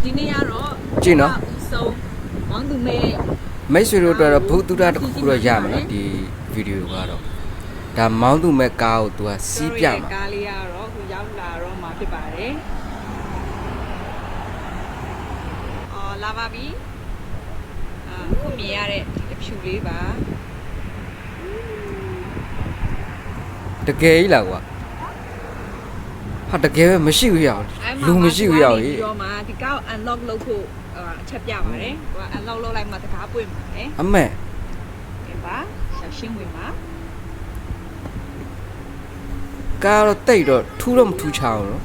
ဒီနေ့ကတော့ ကြည့်နော် ဆုံးမောင်သူမဲ မိတ်ဆွေတို့အတွက်တော့ဘုသူတတစ်ခုတော့ရမယ်နော်ဒီဗီဒီယိုကတော့ဒါမောင်းသူမဲ့ကားကိုသူကစီးပြမှာ ကားလေးကတော့ခုရောက်လာတော့မှာဖြစ်ပါတယ်အော်လာပါပြီခုမြင်ရတဲ့ဒီအဖြူလေးပါ တကယ်ကြီးလားကွာဟာတကယ်ပဲမရှိဘူးရအောင်လူမရှိဘူးရအောင်ကြီး ပြောမှာဒီကားကို unlock လုပ်ဖို့အချက်ပြပါတယ်ဟို unlock လုပ်လိုက်မှတကားပွင့်ပါတယ် အမေ ဒီပါရှင်းဝင်ပါ ကားတော့တိတ်တော့ထူးတော့မထူးချအောင်နော်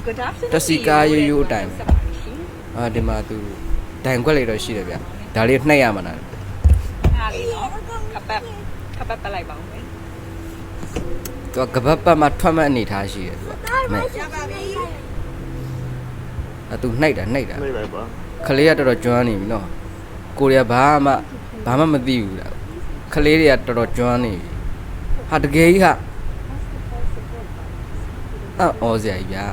good afternoon တစီကားရိုးရိုးအတိုင်းဒီမှာသူဒိုင်ခွက်လေးတော့ရှိတယ်ဗျဒါလေးနှိပ်ရမှာလား အားလေးနော်ခပ်ပတ်ပတ်လိုက်ပါဦးမယ် သူကကပတ်ပတ်မှထွက်မှအနေထားရှိတယ်သူကမဲ ရပါပြီ သူနှိပ်တာ နေလိုက်ပါ ခလေးကတော်တော်ကျွမ်းနေပြီနော်ကိုရီးယားဘာမှမသိဘူးလားခလေးတွေကတော်တော်ကျွမ်းနေပြီဟာတကယ်ကြီးဟာအော်စရာကြီးဗျာ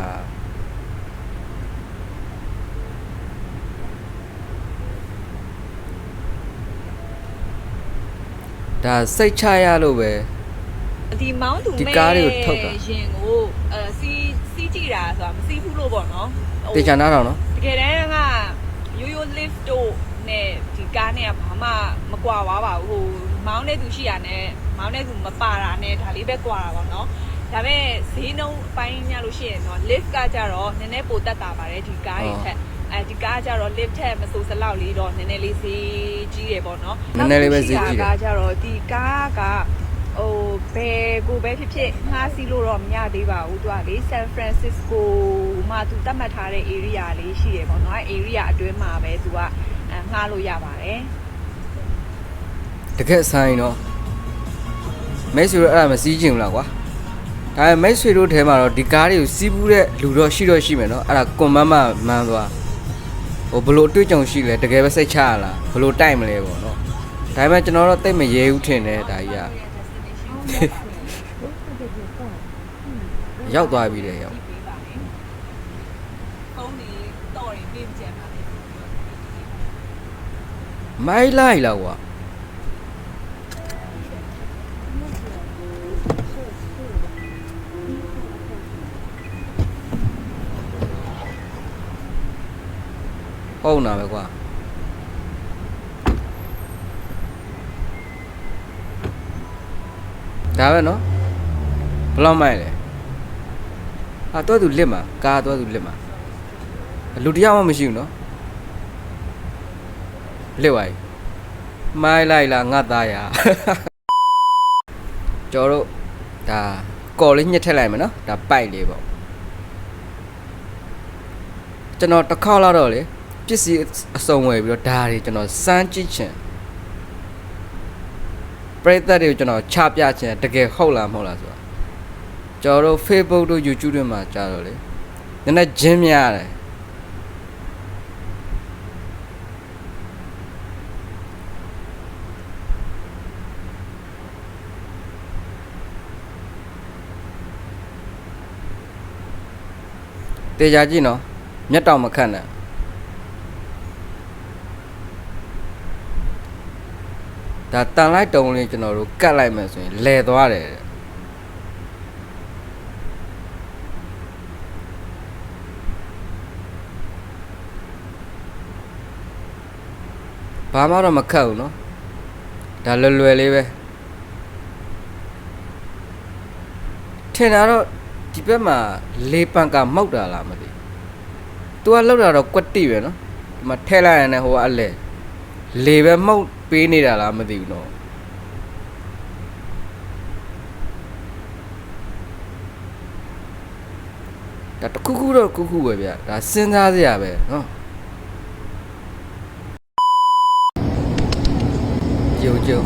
ဒါစိတ်ချရလို့ပဲ ဒီမောင်းသူ ဒီ မဲ့ ကားတွေကိုထုတ်တာ ရင်ကိုစီးကြည့်တာဆိုတာမစီးဘူးလို့ပေါ့နော် တေချာနားတော့နော် တကယ်တမ်းကရိုးရိုး lift တို့နဲ့ဒီကားနဲ့ကဘာမှမကွာပါဘူးဟိုမောင်းတဲ့သူရှိရနဲ့မောင်းတဲ့သူမပါတာနဲ့ဒါလေးပဲကွာတာပေါ့နော်ဒါပေမဲ့ဈေးနှုန်းအပိုင်းညလို့ရှိရင်တော့ lift ကကြတော့နည်းနည်းပိုတက်တာပါတယ်ဒီကားတွေထက်ဒီကားကြတော့ lift ထက်မဆိုးစလောက်လေးတော့နည်းနည်းလေးဈေးကြီးတယ်ပေါ့နော် နည်းနည်းလေးပဲဈေးကြီးတယ် ကားကြတော့ဒီကားကဟိုဘယ်ကိုပဲဖြစ်ဖြစ်ငှားစီးလို့တော့မရသေးပါဘူးသူကလေ San Francisco မှာသူတတ်မှတ်ထားတဲ့ area လေးရှိတယ်ပေါ့နော်အဲ area အတွင်းမှာပဲသူကငှားလို့ရပါတယ် တကယ်ဆိုင်နော်မိတ်ဆွေတို့အဲ့ဒါမစီးချင်ဘူးလားကွာဒါပေမဲ့မိတ်ဆွေတို့ထဲမှာတော့ဒီကားတွေကိုစီးဘူးတဲ့လူတော့ရှိမယ်နော်အဲ့ဒါကွန်မန်းမှန်းသွားဟိုဘလို့တွေ့ကြုံရှိလဲတကယ်ပဲစိတ်ချရလားဘလို့တိုက်မလဲပေါ့နော်ဒါပေမဲ့ကျွန်တော်တော့တိတ်မရဲဘူးထင်တယ်ဒါကြီးကရောက်သွားပြီလေရောက် ဖုန်းလေးတော့ရင်ပြင်ကြပါလေ မိုင်းလိုက်လားကွာဟုတ်နာပဲကွာဒါပဲနော်ဘယ်လောက်မိုက်လဲတော့သူလစ်မှာကားတော့သူလစ်မှာလူတယောက်မှမရှိဘူးနော်လစ်ပါ යි မိုင်းလိုက်လားငါသားရကျော်တို့ဒါကော်လေးညှက်ထက်လိုက်မယ်နော်ဒါပိုက်လေးပေါ့ကျွန်တော်တစ်ခေါက်လောက်တော့လေပစ္စည်းအစုံဝယ်ပြီးတော့ဒါတွေကျွန်တော်စမ်းကြည့်ချင်ပရိသတ်တွေကိုကျွန်တော်ချပြချင်တကယ်ဟုတ်လားမဟုတ်လားဆိုတာကျွန်တော်တို့ Facebook တို့ YouTube တွေမှာကြားတော့လေနည်းနည်းဂျင်းများတယ်တေချာကြည့်နော်မျက်တောင်မခတ်နဲ့ဒါတန်လိုက်တုံးလေးကျွန်တော်တို့ကတ်လိုက်မယ်ဆိုရင်လဲသွားတယ်ဘာမှတော့မခတ်ဘူးနော်ဒါလွယ်လေးပဲထင်တာတော့ဒီဘက်မှာလေပန်ကမောက်တာလားမသိသူကလောက်တာတော့ကွက်တိပဲနော်ဒီမှာထဲလိုက်ရင်လည်းဟိုကအလဲလေပဲမောက်ပေးနေတာလားမသိဘူးနော်ဒါတခုခုတော့ခုခုပဲဗျဒါစဉ်းစားစရာပဲနော်ကြုံ